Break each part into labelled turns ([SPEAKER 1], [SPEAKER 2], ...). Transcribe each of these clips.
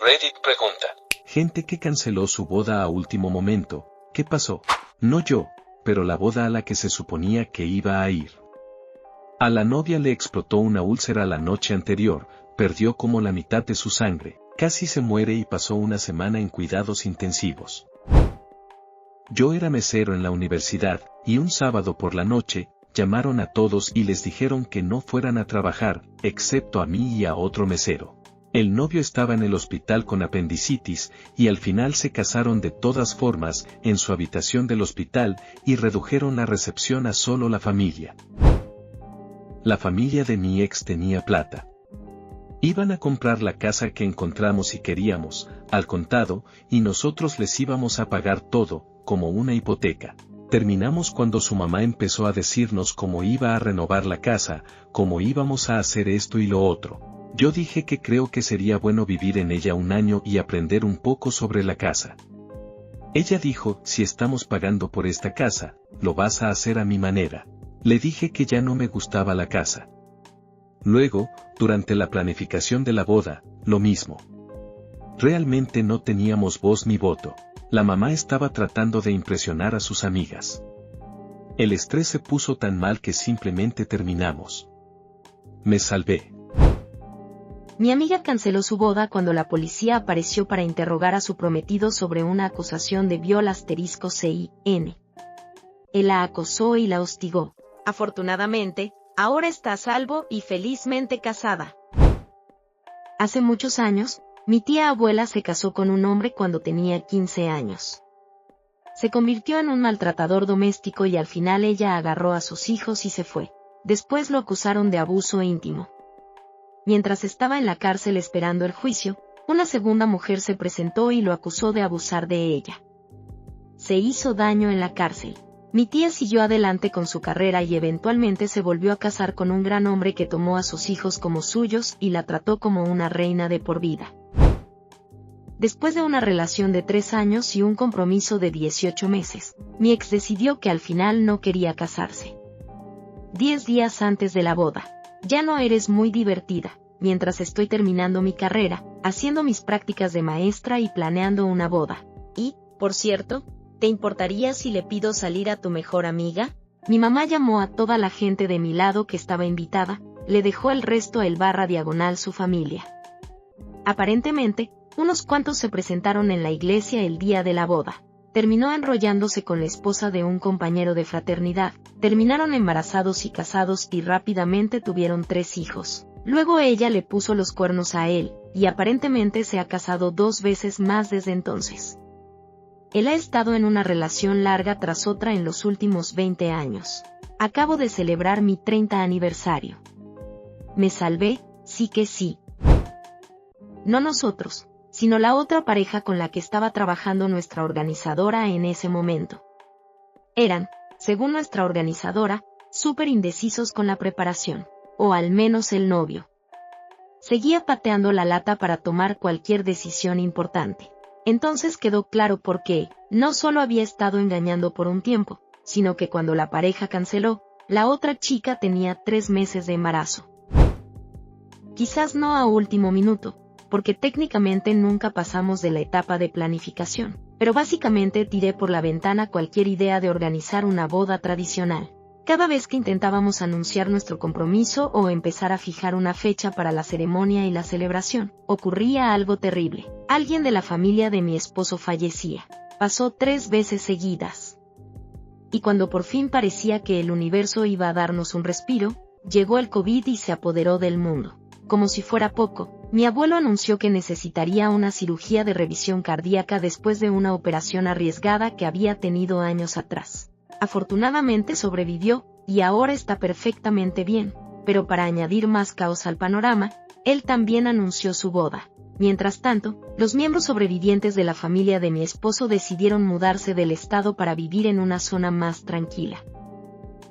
[SPEAKER 1] Reddit pregunta.
[SPEAKER 2] Gente que canceló su boda a último momento. ¿Qué pasó? No yo, pero la boda a la que se suponía que iba a ir. A la novia le explotó una úlcera la noche anterior, perdió como la mitad de su sangre, casi se muere y pasó una semana en cuidados intensivos. Yo era mesero en la universidad, y un sábado por la noche, llamaron a todos y les dijeron que no fueran a trabajar, excepto a mí y a otro mesero. El novio estaba en el hospital con apendicitis, y al final se casaron de todas formas, en su habitación del hospital, y redujeron la recepción a solo la familia. La familia de mi ex tenía plata. Iban a comprar la casa que encontramos y queríamos, al contado, y nosotros les íbamos a pagar todo, como una hipoteca. Terminamos cuando su mamá empezó a decirnos cómo iba a renovar la casa, cómo íbamos a hacer esto y lo otro. Yo dije que creo que sería bueno vivir en ella un año y aprender un poco sobre la casa. Ella dijo, si estamos pagando por esta casa, lo vas a hacer a mi manera. Le dije que ya no me gustaba la casa. Luego, durante la planificación de la boda, lo mismo. Realmente no teníamos voz ni voto. La mamá estaba tratando de impresionar a sus amigas. El estrés se puso tan mal que simplemente terminamos. Me salvé.
[SPEAKER 3] Mi amiga canceló su boda cuando la policía apareció para interrogar a su prometido sobre una acusación de viol***CIN. Él la acosó y la hostigó. Afortunadamente, ahora está a salvo y felizmente casada. Hace muchos años, mi tía abuela se casó con un hombre cuando tenía 15 años. Se convirtió en un maltratador doméstico y al final ella agarró a sus hijos y se fue. Después lo acusaron de abuso íntimo. Mientras estaba en la cárcel esperando el juicio, una segunda mujer se presentó y lo acusó de abusar de ella. Se hizo daño en la cárcel. Mi tía siguió adelante con su carrera y eventualmente se volvió a casar con un gran hombre que tomó a sus hijos como suyos y la trató como una reina de por vida. Después de una relación de 3 años y un compromiso de 18 meses, mi ex decidió que al final no quería casarse. 10 días antes de la boda. Ya no eres muy divertida, mientras estoy terminando mi carrera, haciendo mis prácticas de maestra y planeando una boda. Y, por cierto, ¿te importaría si le pido salir a tu mejor amiga? Mi mamá llamó a toda la gente de mi lado que estaba invitada, le dejó el resto a /diagonal su familia. Aparentemente, unos cuantos se presentaron en la iglesia el día de la boda. Terminó enrollándose con la esposa de un compañero de fraternidad, terminaron embarazados y casados y rápidamente tuvieron 3 hijos. Luego ella le puso los cuernos a él, y aparentemente se ha casado 2 veces más desde entonces. Él ha estado en una relación larga tras otra en los últimos 20 años. Acabo de celebrar mi 30 aniversario. Me salvé, sí que sí. No nosotros, sino la otra pareja con la que estaba trabajando nuestra organizadora en ese momento. Eran, según nuestra organizadora, súper indecisos con la preparación, o al menos el novio. Seguía pateando la lata para tomar cualquier decisión importante. Entonces quedó claro por qué, no solo había estado engañando por un tiempo, sino que cuando la pareja canceló, la otra chica tenía 3 meses de embarazo. Quizás no a último minuto, porque técnicamente nunca pasamos de la etapa de planificación, pero básicamente tiré por la ventana cualquier idea de organizar una boda tradicional. Cada vez que intentábamos anunciar nuestro compromiso o empezar a fijar una fecha para la ceremonia y la celebración, ocurría algo terrible. Alguien de la familia de mi esposo fallecía. Pasó 3 veces seguidas. Y cuando por fin parecía que el universo iba a darnos un respiro, llegó el COVID y se apoderó del mundo. Como si fuera poco, mi abuelo anunció que necesitaría una cirugía de revisión cardíaca después de una operación arriesgada que había tenido años atrás. Afortunadamente sobrevivió, y ahora está perfectamente bien, pero para añadir más caos al panorama, él también anunció su boda. Mientras tanto, los miembros sobrevivientes de la familia de mi esposo decidieron mudarse del estado para vivir en una zona más tranquila.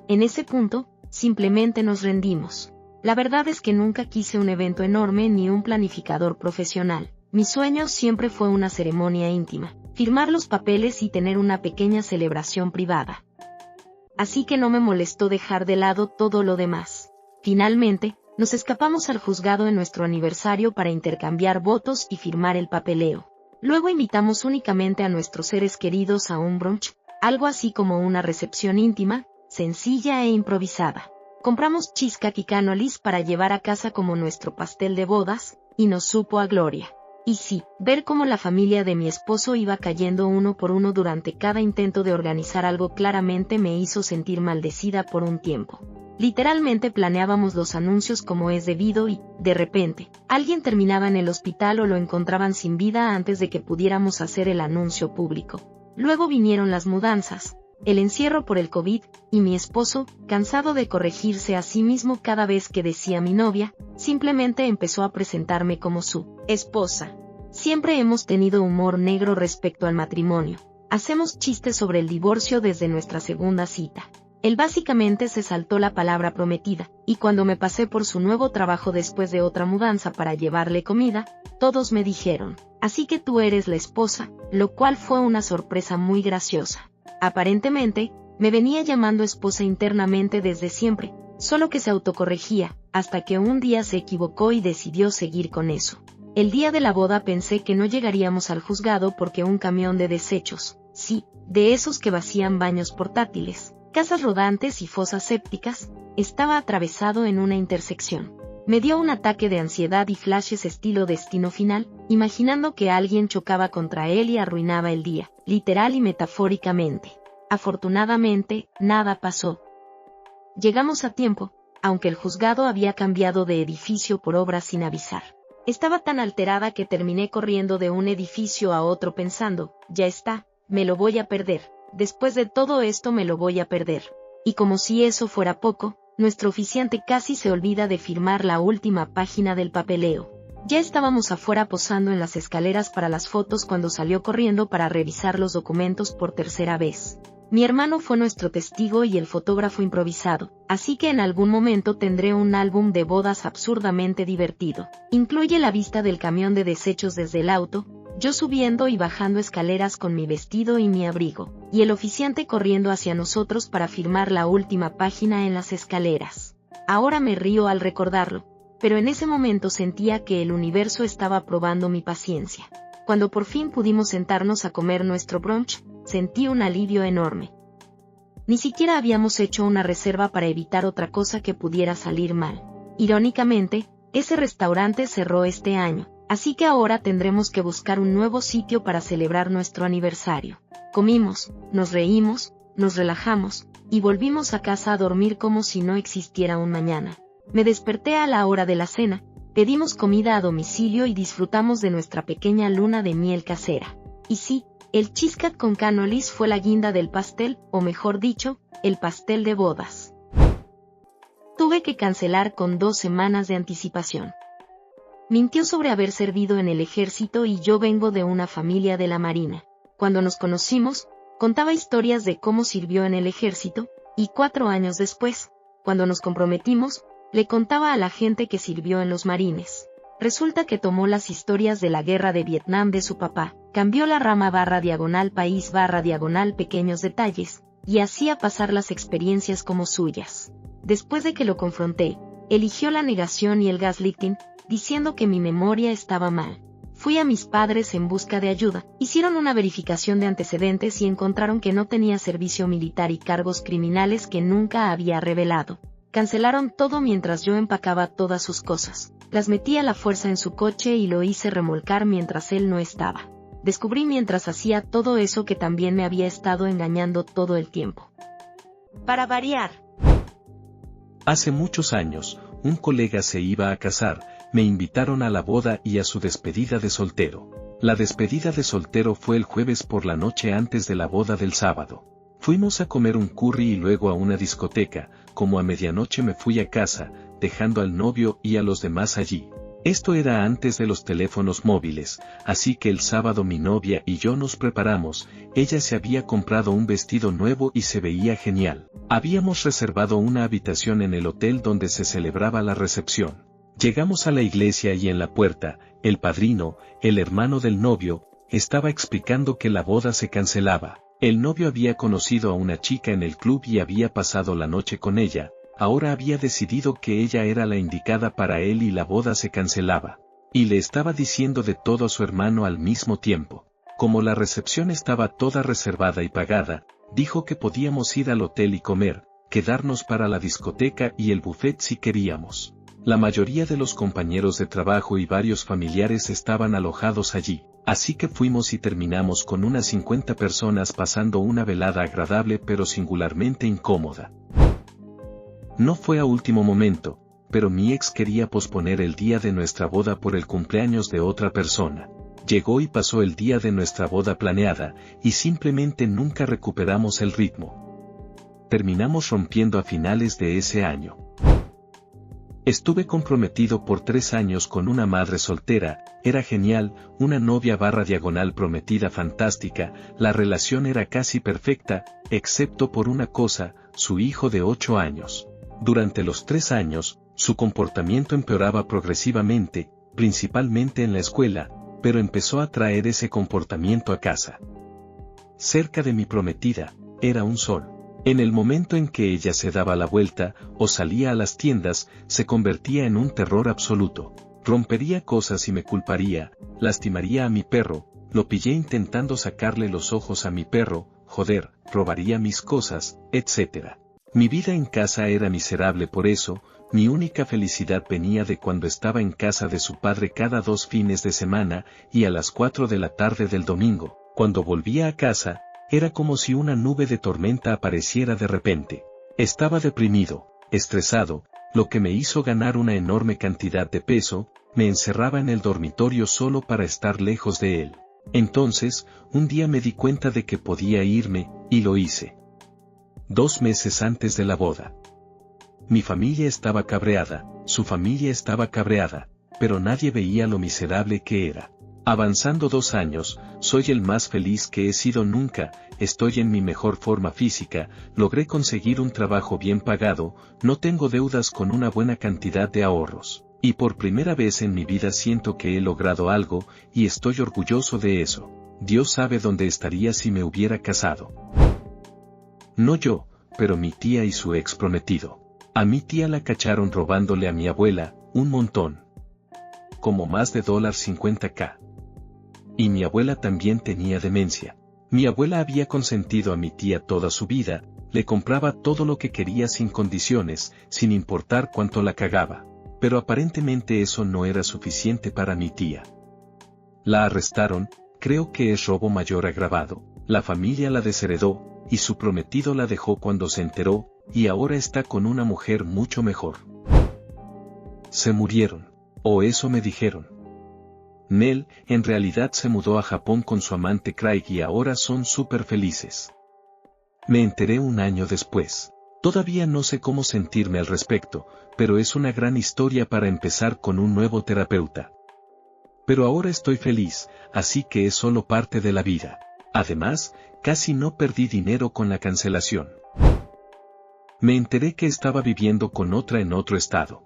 [SPEAKER 3] En ese punto, simplemente nos rendimos. La verdad es que nunca quise un evento enorme ni un planificador profesional. Mi sueño siempre fue una ceremonia íntima, firmar los papeles y tener una pequeña celebración privada. Así que no me molestó dejar de lado todo lo demás. Finalmente, nos escapamos al juzgado en nuestro aniversario para intercambiar votos y firmar el papeleo. Luego invitamos únicamente a nuestros seres queridos a un brunch, algo así como una recepción íntima, sencilla e improvisada. Compramos cheesecake y cannolis para llevar a casa como nuestro pastel de bodas, y nos supo a gloria. Y sí, ver cómo la familia de mi esposo iba cayendo uno por uno durante cada intento de organizar algo claramente me hizo sentir maldecida por un tiempo. Literalmente planeábamos los anuncios como es debido y, de repente, alguien terminaba en el hospital o lo encontraban sin vida antes de que pudiéramos hacer el anuncio público. Luego vinieron las mudanzas, el encierro por el COVID, y mi esposo, cansado de corregirse a sí mismo cada vez que decía mi novia, simplemente empezó a presentarme como su esposa. Siempre hemos tenido humor negro respecto al matrimonio. Hacemos chistes sobre el divorcio desde nuestra segunda cita. Él básicamente se saltó la palabra prometida, y cuando me pasé por su nuevo trabajo después de otra mudanza para llevarle comida, todos me dijeron, así que tú eres la esposa, lo cual fue una sorpresa muy graciosa. Aparentemente, me venía llamando esposa internamente desde siempre, solo que se autocorregía, hasta que un día se equivocó y decidió seguir con eso. El día de la boda pensé que no llegaríamos al juzgado porque un camión de desechos, sí, de esos que vacían baños portátiles, casas rodantes y fosas sépticas, estaba atravesado en una intersección. Me dio un ataque de ansiedad y flashes estilo Destino Final, imaginando que alguien chocaba contra él y arruinaba el día, literal y metafóricamente. Afortunadamente, nada pasó. Llegamos a tiempo, aunque el juzgado había cambiado de edificio por obras sin avisar. Estaba tan alterada que terminé corriendo de un edificio a otro pensando, ya está, me lo voy a perder. Después de todo esto me lo voy a perder. Y como si eso fuera poco, nuestro oficiante casi se olvida de firmar la última página del papeleo. Ya estábamos afuera posando en las escaleras para las fotos cuando salió corriendo para revisar los documentos por tercera vez. Mi hermano fue nuestro testigo y el fotógrafo improvisado, así que en algún momento tendré un álbum de bodas absurdamente divertido. Incluye la vista del camión de desechos desde el auto, yo subiendo y bajando escaleras con mi vestido y mi abrigo, y el oficiante corriendo hacia nosotros para firmar la última página en las escaleras. Ahora me río al recordarlo, pero en ese momento sentía que el universo estaba probando mi paciencia. Cuando por fin pudimos sentarnos a comer nuestro brunch, sentí un alivio enorme. Ni siquiera habíamos hecho una reserva para evitar otra cosa que pudiera salir mal. Irónicamente, ese restaurante cerró este año. Así que ahora tendremos que buscar un nuevo sitio para celebrar nuestro aniversario. Comimos, nos reímos, nos relajamos, y volvimos a casa a dormir como si no existiera un mañana. Me desperté a la hora de la cena, pedimos comida a domicilio y disfrutamos de nuestra pequeña luna de miel casera. Y sí, el cheesecake con cannolis fue la guinda del pastel, o mejor dicho, el pastel de bodas. Tuve que cancelar con 2 semanas de anticipación. Mintió sobre haber servido en el ejército y yo vengo de una familia de la Marina. Cuando nos conocimos, contaba historias de cómo sirvió en el ejército, y 4 años después, cuando nos comprometimos, le contaba a la gente que sirvió en los Marines. Resulta que tomó las historias de la guerra de Vietnam de su papá, cambió la rama /diagonal país /diagonal pequeños detalles, y hacía pasar las experiencias como suyas. Después de que lo confronté, eligió la negación y el gaslighting, diciendo que mi memoria estaba mal. Fui a mis padres en busca de ayuda, hicieron una verificación de antecedentes y encontraron que no tenía servicio militar y cargos criminales que nunca había revelado. Cancelaron todo mientras yo empacaba todas sus cosas. Las metí a la fuerza en su coche y lo hice remolcar mientras él no estaba. Descubrí mientras hacía todo eso que también me había estado engañando todo el tiempo. Para variar.
[SPEAKER 2] Hace muchos años, un colega se iba a casar, me invitaron a la boda y a su despedida de soltero. La despedida de soltero fue el jueves por la noche antes de la boda del sábado. Fuimos a comer un curry y luego a una discoteca, como a medianoche me fui a casa, dejando al novio y a los demás allí. Esto era antes de los teléfonos móviles, así que el sábado mi novia y yo nos preparamos, ella se había comprado un vestido nuevo y se veía genial. Habíamos reservado una habitación en el hotel donde se celebraba la recepción. Llegamos a la iglesia y en la puerta, el padrino, el hermano del novio, estaba explicando que la boda se cancelaba. El novio había conocido a una chica en el club y había pasado la noche con ella, ahora había decidido que ella era la indicada para él y la boda se cancelaba. Y le estaba diciendo de todo a su hermano al mismo tiempo. Como la recepción estaba toda reservada y pagada, dijo que podíamos ir al hotel y comer, quedarnos para la discoteca y el buffet si queríamos. La mayoría de los compañeros de trabajo y varios familiares estaban alojados allí, así que fuimos y terminamos con unas 50 personas pasando una velada agradable pero singularmente incómoda. No fue a último momento, pero mi ex quería posponer el día de nuestra boda por el cumpleaños de otra persona. Llegó y pasó el día de nuestra boda planeada, y simplemente nunca recuperamos el ritmo. Terminamos rompiendo a finales de ese año. Estuve comprometido por 3 años con una madre soltera, era genial, una novia / prometida fantástica, la relación era casi perfecta, excepto por una cosa, su hijo de 8 años. Durante los 3 años, su comportamiento empeoraba progresivamente, principalmente en la escuela, pero empezó a traer ese comportamiento a casa. Cerca de mi prometida, era un sol. En el momento en que ella se daba la vuelta, o salía a las tiendas, se convertía en un terror absoluto. Rompería cosas y me culparía, lastimaría a mi perro, lo pillé intentando sacarle los ojos a mi perro, joder, robaría mis cosas, etc. Mi vida en casa era miserable por eso, mi única felicidad venía de cuando estaba en casa de su padre cada 2 fines de semana, y a las 4 de la tarde del domingo, cuando volvía a casa, era como si una nube de tormenta apareciera de repente. Estaba deprimido, estresado, lo que me hizo ganar una enorme cantidad de peso, me encerraba en el dormitorio solo para estar lejos de él. Entonces, un día me di cuenta de que podía irme, y lo hice. 2 meses antes de la boda. Mi familia estaba cabreada, su familia estaba cabreada, pero nadie veía lo miserable que era. Avanzando 2 años, soy el más feliz que he sido nunca, estoy en mi mejor forma física, logré conseguir un trabajo bien pagado, no tengo deudas con una buena cantidad de ahorros, y por primera vez en mi vida siento que he logrado algo, y estoy orgulloso de eso. Dios sabe dónde estaría si me hubiera casado. No yo, pero mi tía y su ex prometido. A mi tía la cacharon robándole a mi abuela, un montón. Como más de $50,000. Y mi abuela también tenía demencia. Mi abuela había consentido a mi tía toda su vida, le compraba todo lo que quería sin condiciones, sin importar cuánto la cagaba. Pero aparentemente eso no era suficiente para mi tía. La arrestaron, creo que es robo mayor agravado, la familia la desheredó, y su prometido la dejó cuando se enteró, y ahora está con una mujer mucho mejor. Se murieron, o eso me dijeron. Nell, en realidad se mudó a Japón con su amante Craig y ahora son súper felices. Me enteré 1 año después. Todavía no sé cómo sentirme al respecto, pero es una gran historia para empezar con un nuevo terapeuta. Pero ahora estoy feliz, así que es solo parte de la vida. Además, casi no perdí dinero con la cancelación. Me enteré que estaba viviendo con otra en otro estado.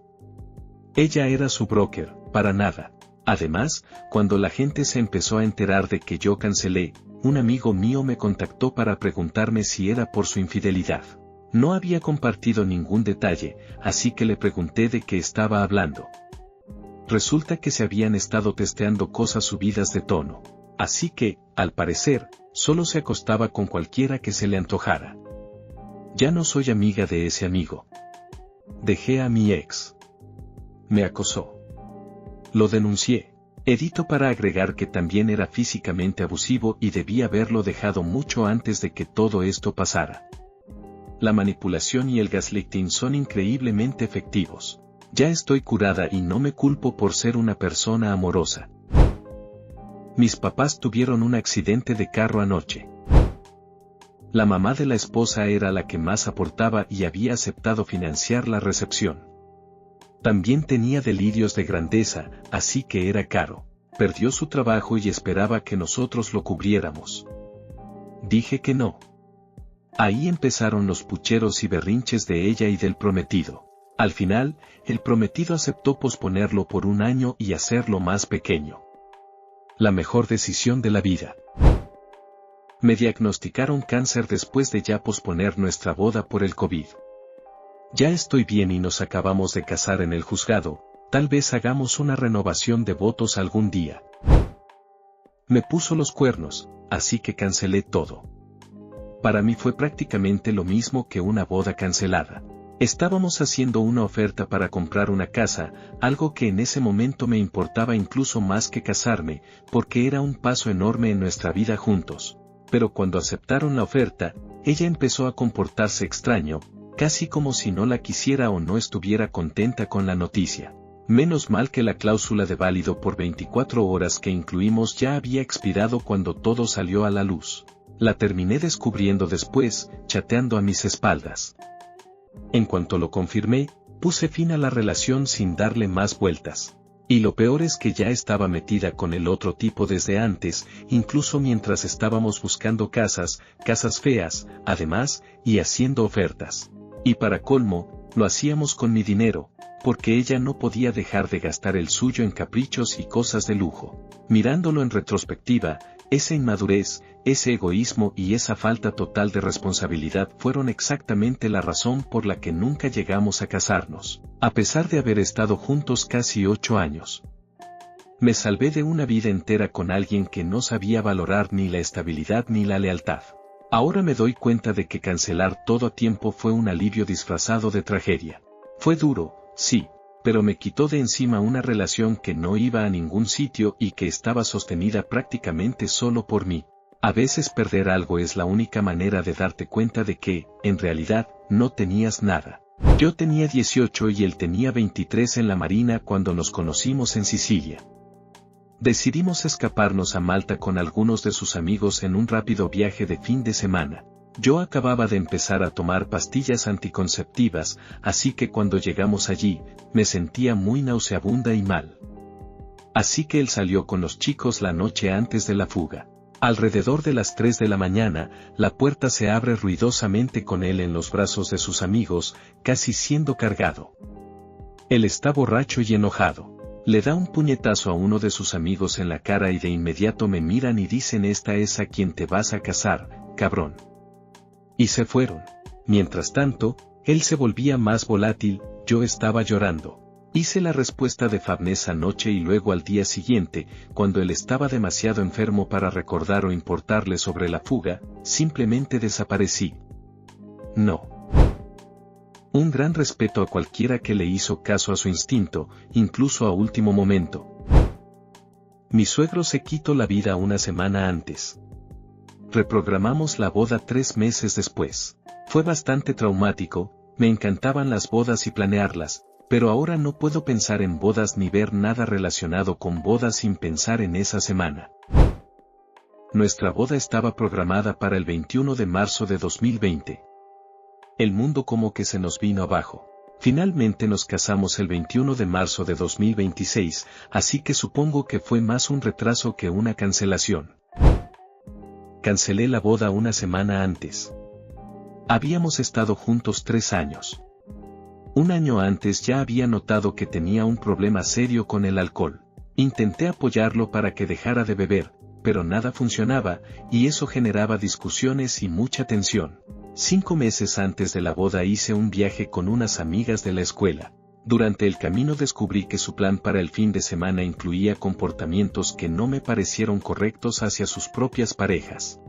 [SPEAKER 2] Ella era su broker, para nada. Además, cuando la gente se empezó a enterar de que yo cancelé, un amigo mío me contactó para preguntarme si era por su infidelidad. No había compartido ningún detalle, así que le pregunté de qué estaba hablando. Resulta que se habían estado testeando cosas subidas de tono. Así que, al parecer, solo se acostaba con cualquiera que se le antojara. Ya no soy amiga de ese amigo. Dejé a mi ex. Me acosó. Lo denuncié. Edito para agregar que también era físicamente abusivo y debía haberlo dejado mucho antes de que todo esto pasara. La manipulación y el gaslighting son increíblemente efectivos. Ya estoy curada y no me culpo por ser una persona amorosa. Mis papás tuvieron un accidente de carro anoche. La mamá de la esposa era la que más aportaba y había aceptado financiar la recepción. También tenía delirios de grandeza, así que era caro. Perdió su trabajo y esperaba que nosotros lo cubriéramos. Dije que no. Ahí empezaron los pucheros y berrinches de ella y del prometido. Al final, el prometido aceptó posponerlo por 1 año y hacerlo más pequeño. La mejor decisión de la vida. Me diagnosticaron cáncer después de ya posponer nuestra boda por el COVID. Ya estoy bien y nos acabamos de casar en el juzgado, tal vez hagamos una renovación de votos algún día. Me puso los cuernos, así que cancelé todo. Para mí fue prácticamente lo mismo que una boda cancelada. Estábamos haciendo una oferta para comprar una casa, algo que en ese momento me importaba incluso más que casarme, porque era un paso enorme en nuestra vida juntos. Pero cuando aceptaron la oferta, ella empezó a comportarse extraño, casi como si no la quisiera o no estuviera contenta con la noticia. Menos mal que la cláusula de válido por 24 horas que incluimos ya había expirado cuando todo salió a la luz. La terminé descubriendo después, chateando a mis espaldas. En cuanto lo confirmé, puse fin a la relación sin darle más vueltas. Y lo peor es que ya estaba metida con el otro tipo desde antes, incluso mientras estábamos buscando casas feas, además, y haciendo ofertas. Y para colmo, lo hacíamos con mi dinero, porque ella no podía dejar de gastar el suyo en caprichos y cosas de lujo. Mirándolo en retrospectiva, esa inmadurez, ese egoísmo y esa falta total de responsabilidad fueron exactamente la razón por la que nunca llegamos a casarnos, a pesar de haber estado juntos casi 8 años. Me salvé de una vida entera con alguien que no sabía valorar ni la estabilidad ni la lealtad. Ahora me doy cuenta de que cancelar todo a tiempo fue un alivio disfrazado de tragedia. Fue duro, sí, pero me quitó de encima una relación que no iba a ningún sitio y que estaba sostenida prácticamente solo por mí. A veces perder algo es la única manera de darte cuenta de que, en realidad, no tenías nada. Yo tenía 18 y él tenía 23 en la marina cuando nos conocimos en Sicilia. Decidimos escaparnos a Malta con algunos de sus amigos en un rápido viaje de fin de semana. Yo acababa de empezar a tomar pastillas anticonceptivas, así que cuando llegamos allí, me sentía muy nauseabunda y mal. Así que él salió con los chicos la noche antes de la fuga. Alrededor de las 3 de la mañana, la puerta se abre ruidosamente con él en los brazos de sus amigos, casi siendo cargado. Él está borracho y enojado. Le da un puñetazo a uno de sus amigos en la cara y de inmediato me miran y dicen: esta es a quien te vas a casar, cabrón. Y se fueron. Mientras tanto, él se volvía más volátil, yo estaba llorando. Hice la respuesta de Fabne esa noche y luego al día siguiente, cuando él estaba demasiado enfermo para recordar o importarle sobre la fuga, simplemente desaparecí. No. Un gran respeto a cualquiera que le hizo caso a su instinto, incluso a último momento. Mi suegro se quitó la vida una semana antes. Reprogramamos la boda 3 meses después. Fue bastante traumático, me encantaban las bodas y planearlas, pero ahora no puedo pensar en bodas ni ver nada relacionado con bodas sin pensar en esa semana. Nuestra boda estaba programada para el 21 de marzo de 2020. El mundo como que se nos vino abajo. Finalmente nos casamos el 21 de marzo de 2026, así que supongo que fue más un retraso que una cancelación. Cancelé la boda una semana antes. Habíamos estado juntos 3 años. Un año antes ya había notado que tenía un problema serio con el alcohol. Intenté apoyarlo para que dejara de beber, pero nada funcionaba, y eso generaba discusiones y mucha tensión. 5 meses antes de la boda hice un viaje con unas amigas de la escuela. Durante el camino descubrí que su plan para el fin de semana incluía comportamientos que no me parecieron correctos hacia sus propias parejas.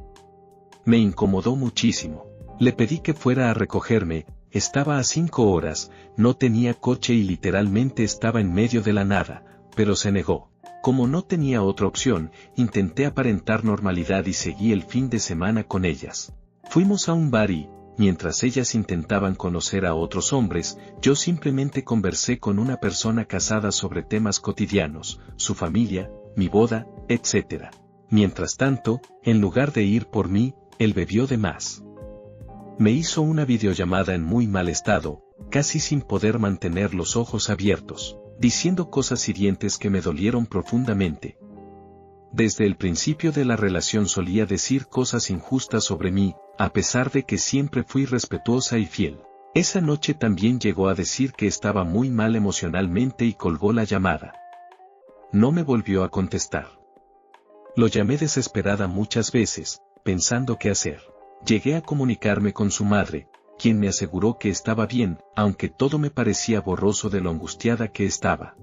[SPEAKER 2] Me incomodó muchísimo. Le pedí que fuera a recogerme. Estaba a 5 horas, no tenía coche y literalmente estaba en medio de la nada, pero se negó. Como no tenía otra opción, intenté aparentar normalidad y seguí el fin de semana con ellas. Fuimos a un bar y, mientras ellas intentaban conocer a otros hombres, yo simplemente conversé con una persona casada sobre temas cotidianos, su familia, mi boda, etc. Mientras tanto, en lugar de ir por mí, él bebió de más. Me hizo una videollamada en muy mal estado, casi sin poder mantener los ojos abiertos, diciendo cosas hirientes que me dolieron profundamente. Desde el principio de la relación solía decir cosas injustas sobre mí, a pesar de que siempre fui respetuosa y fiel. Esa noche también llegó a decir que estaba muy mal emocionalmente y colgó la llamada. No me volvió a contestar. Lo llamé desesperada muchas veces, pensando qué hacer. Llegué a comunicarme con su madre, quien me aseguró que estaba bien, aunque todo me parecía borroso de lo angustiada que estaba.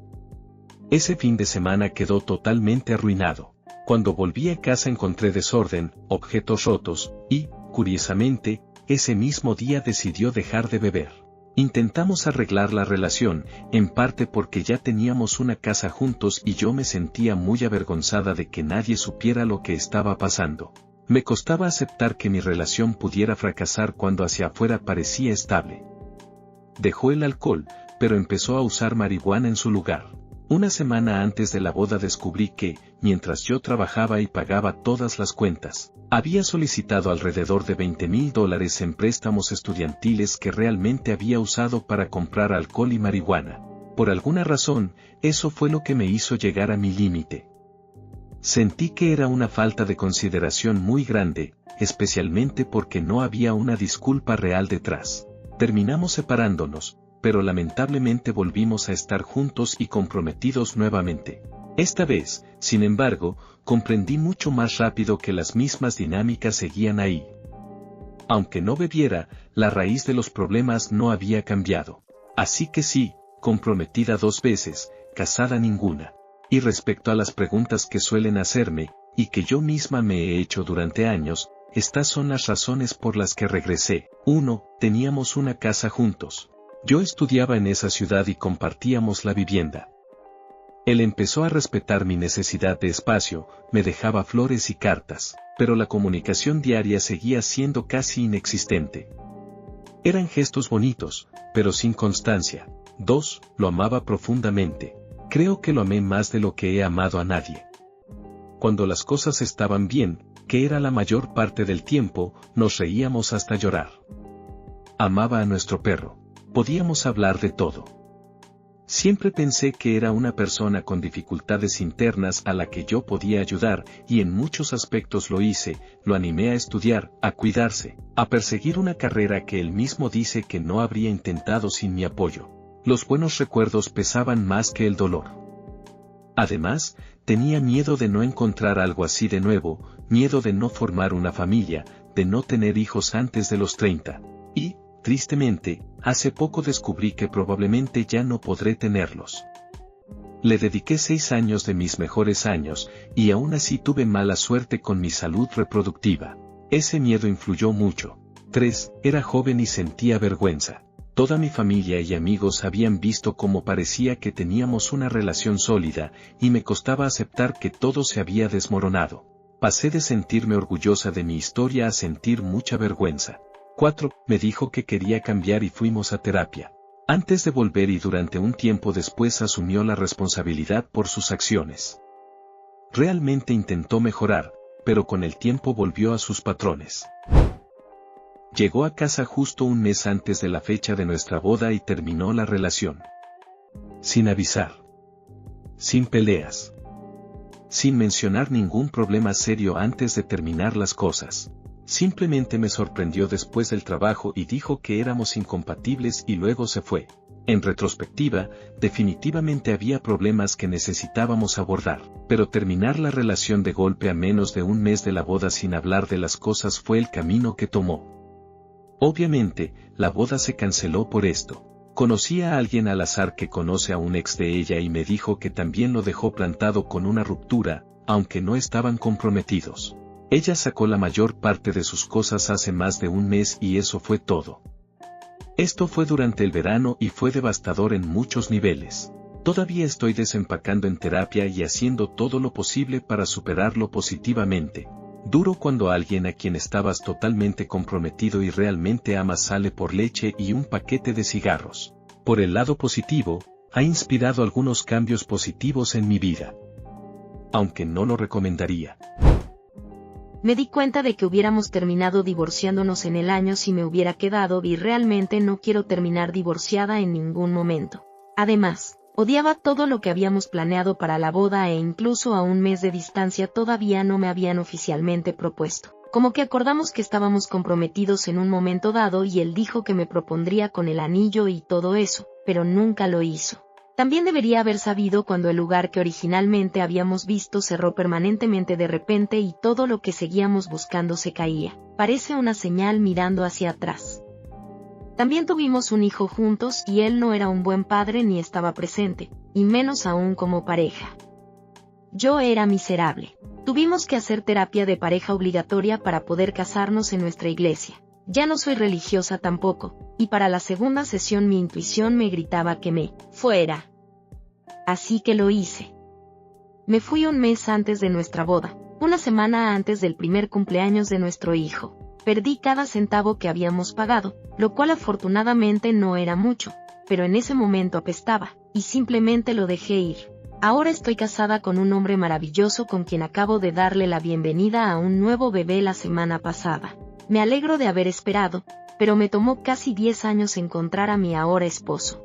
[SPEAKER 2] Ese fin de semana quedó totalmente arruinado. Cuando volví a casa encontré desorden, objetos rotos, y, curiosamente, ese mismo día decidió dejar de beber. Intentamos arreglar la relación, en parte porque ya teníamos una casa juntos y yo me sentía muy avergonzada de que nadie supiera lo que estaba pasando. Me costaba aceptar que mi relación pudiera fracasar cuando hacia afuera parecía estable. Dejó el alcohol, pero empezó a usar marihuana en su lugar. Una semana antes de la boda descubrí que, mientras yo trabajaba y pagaba todas las cuentas, había solicitado alrededor de $20,000 en préstamos estudiantiles que realmente había usado para comprar alcohol y marihuana. Por alguna razón, eso fue lo que me hizo llegar a mi límite. Sentí que era una falta de consideración muy grande, especialmente porque no había una disculpa real detrás. Terminamos separándonos, pero lamentablemente volvimos a estar juntos y comprometidos nuevamente. Esta vez, sin embargo, comprendí mucho más rápido que las mismas dinámicas seguían ahí. Aunque no bebiera, la raíz de los problemas no había cambiado. Así que sí, comprometida 2 veces, casada ninguna. Y respecto a las preguntas que suelen hacerme, y que yo misma me he hecho durante años, estas son las razones por las que regresé. 1. Teníamos una casa juntos. Yo estudiaba en esa ciudad y compartíamos la vivienda. Él empezó a respetar mi necesidad de espacio, me dejaba flores y cartas, pero la comunicación diaria seguía siendo casi inexistente. Eran gestos bonitos, pero sin constancia. 2. Lo amaba profundamente. Creo que lo amé más de lo que he amado a nadie. Cuando las cosas estaban bien, que era la mayor parte del tiempo, nos reíamos hasta llorar. Amaba a nuestro perro. Podíamos hablar de todo. Siempre pensé que era una persona con dificultades internas a la que yo podía ayudar, y en muchos aspectos lo hice, lo animé a estudiar, a cuidarse, a perseguir una carrera que él mismo dice que no habría intentado sin mi apoyo. Los buenos recuerdos pesaban más que el dolor. Además, tenía miedo de no encontrar algo así de nuevo, miedo de no formar una familia, de no tener hijos antes de los 30. Y, tristemente, hace poco descubrí que probablemente ya no podré tenerlos. Le dediqué 6 años de mis mejores años, y aún así tuve mala suerte con mi salud reproductiva. Ese miedo influyó mucho. 3. Era joven y sentía vergüenza. Toda mi familia y amigos habían visto cómo parecía que teníamos una relación sólida, y me costaba aceptar que todo se había desmoronado. Pasé de sentirme orgullosa de mi historia a sentir mucha vergüenza. 4. Me dijo que quería cambiar y fuimos a terapia. Antes de volver y durante un tiempo después asumió la responsabilidad por sus acciones. Realmente intentó mejorar, pero con el tiempo volvió a sus patrones. Llegó a casa justo un mes antes de la fecha de nuestra boda y terminó la relación. Sin avisar. Sin peleas. Sin mencionar ningún problema serio antes de terminar las cosas. Simplemente me sorprendió después del trabajo y dijo que éramos incompatibles y luego se fue. En retrospectiva, definitivamente había problemas que necesitábamos abordar, pero terminar la relación de golpe a menos de un mes de la boda sin hablar de las cosas fue el camino que tomó. Obviamente, la boda se canceló por esto. Conocí a alguien al azar que conoce a un ex de ella y me dijo que también lo dejó plantado con una ruptura, aunque no estaban comprometidos. Ella sacó la mayor parte de sus cosas hace más de un mes y eso fue todo. Esto fue durante el verano y fue devastador en muchos niveles. Todavía estoy desempacando en terapia y haciendo todo lo posible para superarlo positivamente. Duro cuando alguien a quien estabas totalmente comprometido y realmente amas sale por leche y un paquete de cigarros. Por el lado positivo, ha inspirado algunos cambios positivos en mi vida. Aunque no lo recomendaría.
[SPEAKER 3] Me di cuenta de que hubiéramos terminado divorciándonos en el año si me hubiera quedado y realmente no quiero terminar divorciada en ningún momento. Además, odiaba todo lo que habíamos planeado para la boda e incluso a un mes de distancia todavía no me habían oficialmente propuesto. Como que acordamos que estábamos comprometidos en un momento dado y él dijo que me propondría con el anillo y todo eso, pero nunca lo hizo. También debería haber sabido cuando el lugar que originalmente habíamos visto cerró permanentemente de repente y todo lo que seguíamos buscando se caía. Parece una señal mirando hacia atrás. También tuvimos un hijo juntos y él no era un buen padre ni estaba presente, y menos aún como pareja. Yo era miserable. Tuvimos que hacer terapia de pareja obligatoria para poder casarnos en nuestra iglesia. Ya no soy religiosa tampoco, y para la segunda sesión mi intuición me gritaba que me fuera. Así que lo hice. Me fui un mes antes de nuestra boda, una semana antes del primer cumpleaños de nuestro hijo. Perdí cada centavo que habíamos pagado, lo cual afortunadamente no era mucho, pero en ese momento apestaba, y simplemente lo dejé ir. Ahora estoy casada con un hombre maravilloso con quien acabo de darle la bienvenida a un nuevo bebé la semana pasada. Me alegro de haber esperado, pero me tomó casi 10 años encontrar a mi ahora esposo.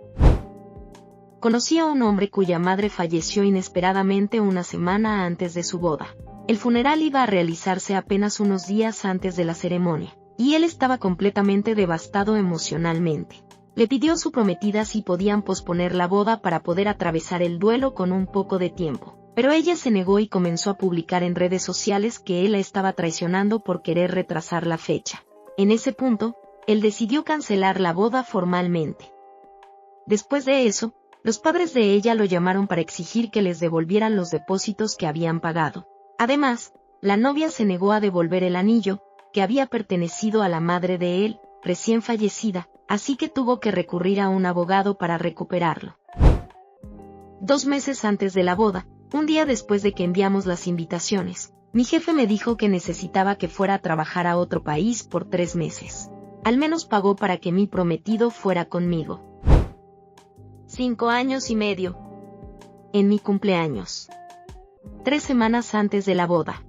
[SPEAKER 3] Conocí a un hombre cuya madre falleció inesperadamente una semana antes de su boda. El funeral iba a realizarse apenas unos días antes de la ceremonia, y él estaba completamente devastado emocionalmente. Le pidió a su prometida si podían posponer la boda para poder atravesar el duelo con un poco de tiempo, pero ella se negó y comenzó a publicar en redes sociales que él la estaba traicionando por querer retrasar la fecha. En ese punto, él decidió cancelar la boda formalmente. Después de eso, los padres de ella lo llamaron para exigir que les devolvieran los depósitos que habían pagado. Además, la novia se negó a devolver el anillo, que había pertenecido a la madre de él, recién fallecida, así que tuvo que recurrir a un abogado para recuperarlo. 2 meses antes de la boda, un día después de que enviamos las invitaciones, mi jefe me dijo que necesitaba que fuera a trabajar a otro país por 3 meses. Al menos pagó para que mi prometido fuera conmigo. 5 años y medio. En mi cumpleaños. 3 semanas antes de la boda.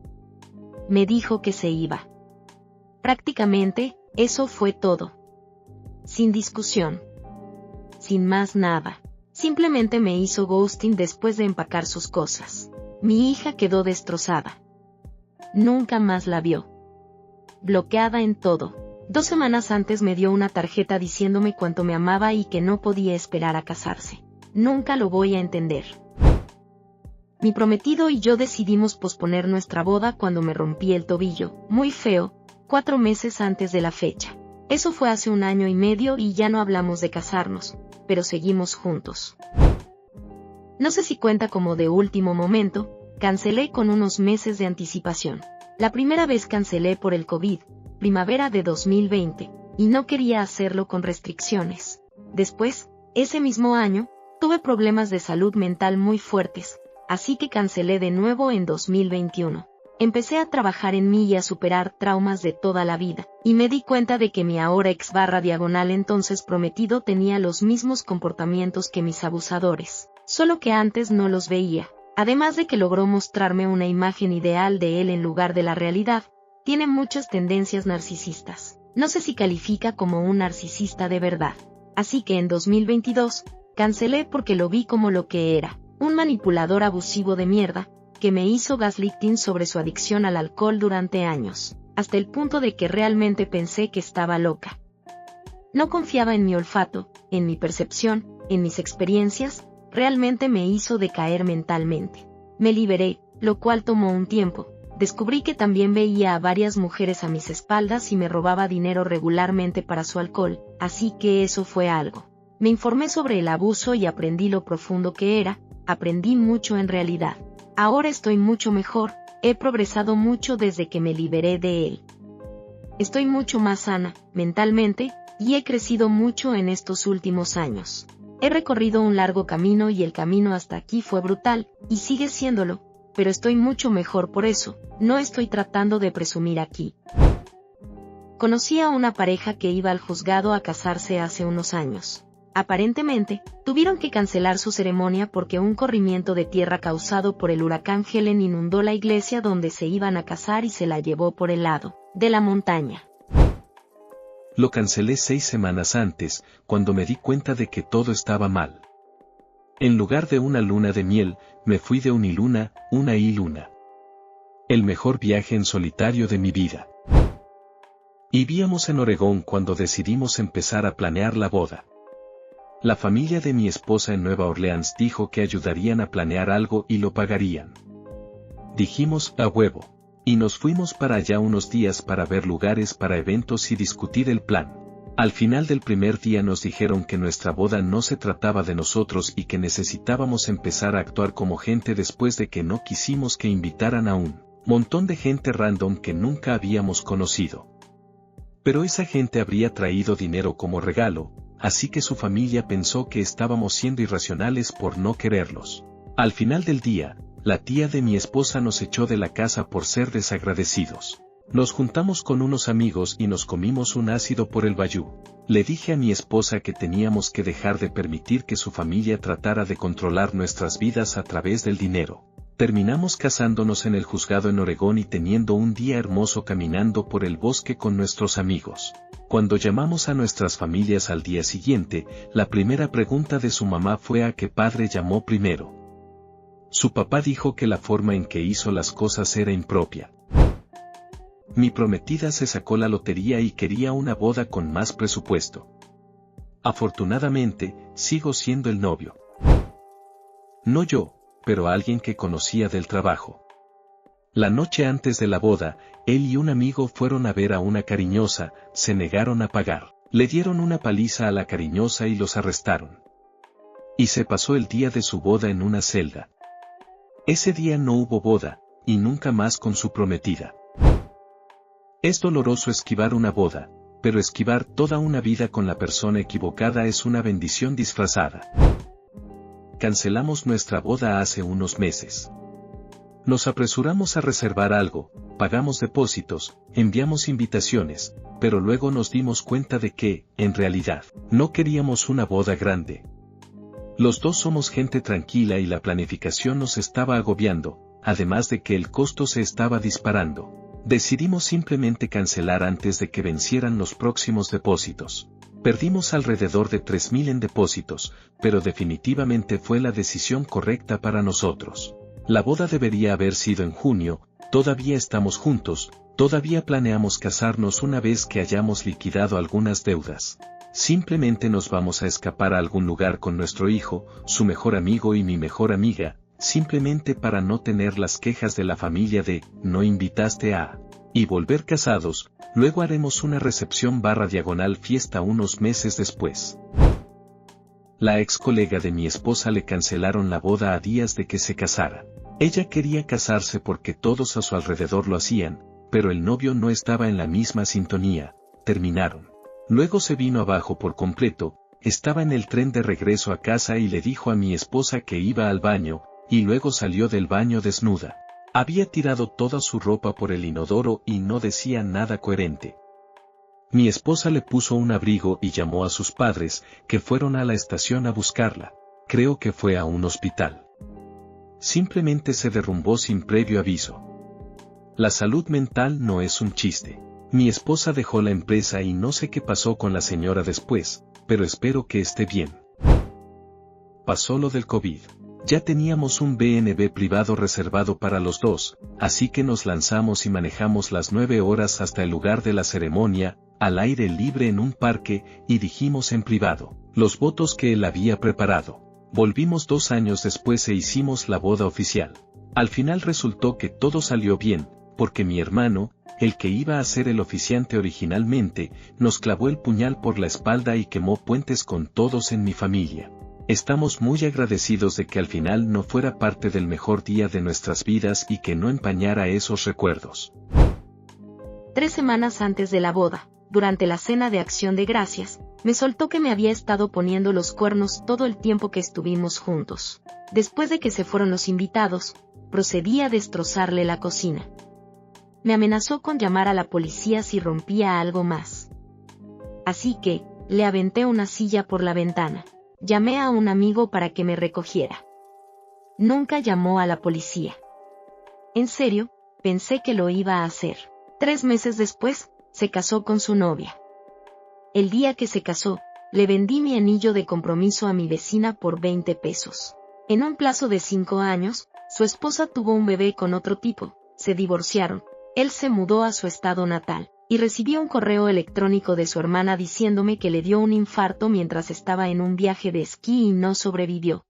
[SPEAKER 3] Me dijo que se iba. Prácticamente, eso fue todo. Sin discusión. Sin más nada. Simplemente me hizo ghosting después de empacar sus cosas. Mi hija quedó destrozada. Nunca más la vio. Bloqueada en todo. 2 semanas antes me dio una tarjeta diciéndome cuánto me amaba y que no podía esperar a casarse. Nunca lo voy a entender. Mi prometido y yo decidimos posponer nuestra boda cuando me rompí el tobillo, muy feo, 4 meses antes de la fecha. Eso fue hace 1 año y medio y ya no hablamos de casarnos, pero seguimos juntos. No sé si cuenta como de último momento, cancelé con unos meses de anticipación. La primera vez cancelé por el COVID, primavera de 2020, y no quería hacerlo con restricciones. Después, ese mismo año, tuve problemas de salud mental muy fuertes, así que cancelé de nuevo en 2021. Empecé a trabajar en mí y a superar traumas de toda la vida, y me di cuenta de que mi ahora ex/entonces prometido tenía los mismos comportamientos que mis abusadores, solo que antes no los veía. Además de que logró mostrarme una imagen ideal de él en lugar de la realidad, tiene muchas tendencias narcisistas. No sé si califica como un narcisista de verdad. Así que en 2022, cancelé porque lo vi como lo que era, un manipulador abusivo de mierda, que me hizo gaslighting sobre su adicción al alcohol durante años, hasta el punto de que realmente pensé que estaba loca. No confiaba en mi olfato, en mi percepción, en mis experiencias, realmente me hizo decaer mentalmente. Me liberé, lo cual tomó un tiempo. Descubrí que también veía a varias mujeres a mis espaldas y me robaba dinero regularmente para su alcohol, así que eso fue algo. Me informé sobre el abuso y aprendí lo profundo que era, aprendí mucho en realidad. Ahora estoy mucho mejor, he progresado mucho desde que me liberé de él. Estoy mucho más sana, mentalmente, y he crecido mucho en estos últimos años. He recorrido un largo camino y el camino hasta aquí fue brutal, y sigue siéndolo, pero estoy mucho mejor por eso, no estoy tratando de presumir aquí. Conocí a una pareja que iba al juzgado a casarse hace unos años. Aparentemente, tuvieron que cancelar su ceremonia porque un corrimiento de tierra causado por el huracán Helen inundó la iglesia donde se iban a casar y se la llevó por el lado de la montaña.
[SPEAKER 2] Lo cancelé 6 semanas antes, cuando me di cuenta de que todo estaba mal. En lugar de una luna de miel, me fui de uniluna, una iluna. El mejor viaje en solitario de mi vida. Vivíamos en Oregón cuando decidimos empezar a planear la boda. La familia de mi esposa en Nueva Orleans dijo que ayudarían a planear algo y lo pagarían. Dijimos, a huevo. Y nos fuimos para allá unos días para ver lugares para eventos y discutir el plan. Al final del primer día nos dijeron que nuestra boda no se trataba de nosotros y que necesitábamos empezar a actuar como gente después de que no quisimos que invitaran a un montón de gente random que nunca habíamos conocido. Pero esa gente habría traído dinero como regalo, así que su familia pensó que estábamos siendo irracionales por no quererlos. Al final del día, la tía de mi esposa nos echó de la casa por ser desagradecidos. Nos juntamos con unos amigos y nos comimos un ácido por el bayú. Le dije a mi esposa que teníamos que dejar de permitir que su familia tratara de controlar nuestras vidas a través del dinero. Terminamos casándonos en el juzgado en Oregón y teniendo un día hermoso caminando por el bosque con nuestros amigos. Cuando llamamos a nuestras familias al día siguiente, la primera pregunta de su mamá fue a qué padre llamó primero. Su papá dijo que la forma en que hizo las cosas era impropia. Mi prometida se sacó la lotería y quería una boda con más presupuesto. Afortunadamente, sigo siendo el novio. No yo, pero alguien que conocía del trabajo. La noche antes de la boda, él y un amigo fueron a ver a una cariñosa, se negaron a pagar. Le dieron una paliza a la cariñosa y los arrestaron. Y se pasó el día de su boda en una celda. Ese día no hubo boda, y nunca más con su prometida. Es doloroso esquivar una boda, pero esquivar toda una vida con la persona equivocada es una bendición disfrazada. Cancelamos nuestra boda hace unos meses. Nos apresuramos a reservar algo, pagamos depósitos, enviamos invitaciones, pero luego nos dimos cuenta de que, en realidad, no queríamos una boda grande. Los dos somos gente tranquila y la planificación nos estaba agobiando, además de que el costo se estaba disparando. Decidimos simplemente cancelar antes de que vencieran los próximos depósitos. Perdimos alrededor de 3,000 en depósitos, pero definitivamente fue la decisión correcta para nosotros. La boda debería haber sido en junio, todavía estamos juntos, todavía planeamos casarnos una vez que hayamos liquidado algunas deudas. Simplemente nos vamos a escapar a algún lugar con nuestro hijo, su mejor amigo y mi mejor amiga, simplemente para no tener las quejas de la familia de, no invitaste a, y volver casados, luego haremos una recepción / fiesta unos meses después. La ex colega de mi esposa le cancelaron la boda a días de que se casara. Ella quería casarse porque todos a su alrededor lo hacían, pero el novio no estaba en la misma sintonía, terminaron. Luego se vino abajo por completo, estaba en el tren de regreso a casa y le dijo a mi esposa que iba al baño, y luego salió del baño desnuda. Había tirado toda su ropa por el inodoro y no decía nada coherente. Mi esposa le puso un abrigo y llamó a sus padres, que fueron a la estación a buscarla. Creo que fue a un hospital. Simplemente se derrumbó sin previo aviso. La salud mental no es un chiste. Mi esposa dejó la empresa y no sé qué pasó con la señora después, pero espero que esté bien. Pasó lo del COVID. Ya teníamos un B&B privado reservado para los dos, así que nos lanzamos y manejamos las 9 horas hasta el lugar de la ceremonia, al aire libre en un parque, y dijimos en privado los votos que él había preparado. Volvimos 2 años después e hicimos la boda oficial. Al final resultó que todo salió bien, porque mi hermano, el que iba a ser el oficiante originalmente, nos clavó el puñal por la espalda y quemó puentes con todos en mi familia. Estamos muy agradecidos de que al final no fuera parte del mejor día de nuestras vidas y que no empañara esos recuerdos.
[SPEAKER 3] 3 semanas antes de la boda, durante la cena de Acción de Gracias, me soltó que me había estado poniendo los cuernos todo el tiempo que estuvimos juntos. Después de que se fueron los invitados, procedí a destrozarle la cocina. Me amenazó con llamar a la policía si rompía algo más. Así que, le aventé una silla por la ventana. Llamé a un amigo para que me recogiera. Nunca llamó a la policía. En serio, pensé que lo iba a hacer. 3 meses después, se casó con su novia. El día que se casó, le vendí mi anillo de compromiso a mi vecina por 20 pesos. En un plazo de 5 años, su esposa tuvo un bebé con otro tipo, se divorciaron, él se mudó a su estado natal, y recibió un correo electrónico de su hermana diciéndome que le dio un infarto mientras estaba en un viaje de esquí y no sobrevivió.